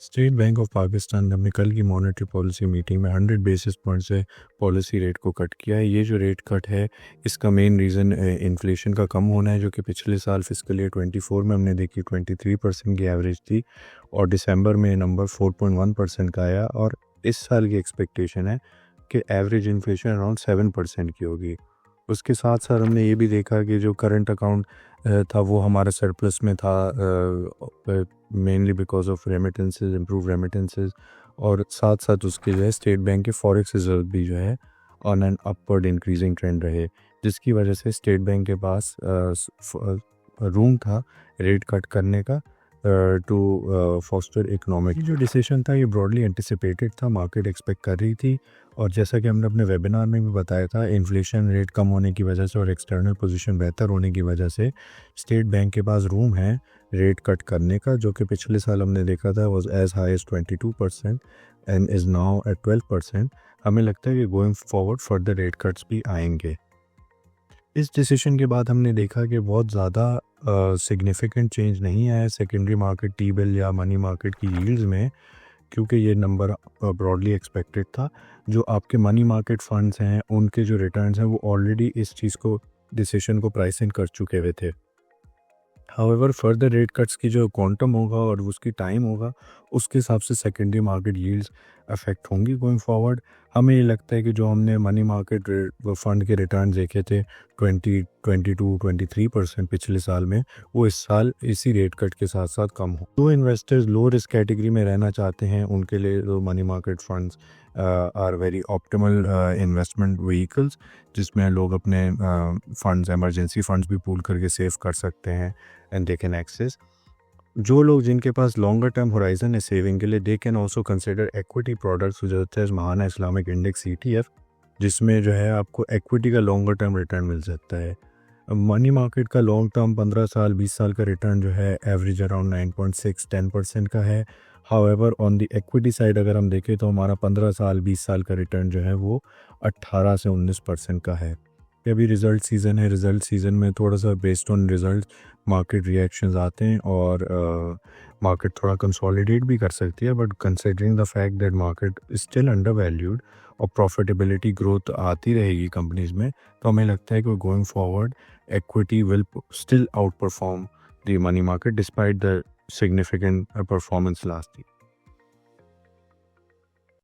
State bank of Pakistan ने अपनी कल की मॉनेटरी पॉलिसी मीटिंग में 100 बेसिस पॉइंट से पॉलिसी रेट को कट किया है। ये जो रेट कट है इसका मेन रीज़न इन्फ्लेशन का कम होना है, जो कि पिछले साल फिस्कल ईयर 24 में हमने देखी 23% की एवरेज थी और दिसंबर में नंबर 4.1% का आया और इस साल की एक्सपेक्टेशन है कि एवरेज इन्फ्लेशन अराउंड 7% की होगी। उसके साथ साथ हमने ये भी देखा कि जो करंट अकाउंट था वो हमारा सरप्लस में था, mainly because of remittances, improve remittances, और साथ साथ उसके जो है स्टेट बैंक के फॉरेक्स रिजर्व भी जो है on an upward increasing trend रहे, जिसकी वजह से स्टेट बैंक के पास रूम था रेट कट करने का टू फॉस्टर इकोनॉमिक। जो डिसीजन था ये ब्रॉडली एंटिसिपेटेड था, मार्केट एक्सपेक्ट कर रही थी, और जैसा कि हमने अपने वेबिनार में भी बताया था, इन्फ्लेशन रेट कम होने की वजह से और एक्सटर्नल पोजीशन बेहतर होने की वजह से स्टेट बैंक के पास रूम है रेट कट करने का, जो कि पिछले साल हमने देखा था was as high as 22% and is now at 12%। हमें लगता है कि going forward further rate cuts भी आएंगे। इस डिसीजन के बाद हमने देखा कि बहुत ज़्यादा सिग्निफिकेंट चेंज नहीं आया सेकेंडरी मार्केट टी बिल या मनी मार्केट की यील्ड्स में, क्योंकि ये नंबर ब्रॉडली एक्सपेक्टेड था। जो आपके मनी मार्केट फंड्स हैं उनके जो रिटर्न्स हैं वो ऑलरेडी इस चीज़ को, डिसीजन को प्राइस इन कर चुके हुए थे। हाउएवर फर्दर रेट कट्स की जो क्वांटम होगा और उसकी टाइम होगा उसके हिसाब से सेकेंडरी मार्केट यील्ड्स अफेक्ट होंगी गोइंग फॉरवर्ड। हमें ये लगता है कि जो हमने मनी मार्केट फंड के रिटर्न देखे थे 22-23% पिछले साल में, वो इस साल इसी रेट कट के साथ साथ कम हो। जो इन्वेस्टर्स लो रिस्क कैटेगरी में रहना चाहते हैं उनके लिए तो money market funds are very optimal investment vehicles, जिसमें लोग अपने फंड्स, एमरजेंसी फंड्स भी पूल करके सेव कर सकते हैं एंड दे कैन एक्सेस। जो लोग जिनके पास लॉन्गर टर्म होराइजन है सेविंग के लिए, they can also consider equity products जैसे महाना इस्लामिक इंडेक्स ETF, जिसमें जो है आपको एक्विटी का लॉन्गर टर्म रिटर्न मिल सकता है। मनी मार्केट का लॉन्ग टर्म 15 साल 20 साल का रिटर्न जो है एवरेज अराउंड 9.6-10% का है। However on the equity side अगर हम देखें तो हमारा 15 साल 20 साल का रिटर्न जो है वो 18 से 19% का है। अभी रिज़ल्ट सीज़न है, रिज़ल्ट सीज़न में थोड़ा सा based on result market reactions आते हैं और मार्केट थोड़ा कंसोलिडेट भी कर सकती है, but considering the fact that market is still under valued और प्रॉफिटेबिलिटी ग्रोथ आती रहेगी कंपनीज में, तो हमें लगता है कि going forward equity will still outperform the money market despite the significant performance last year.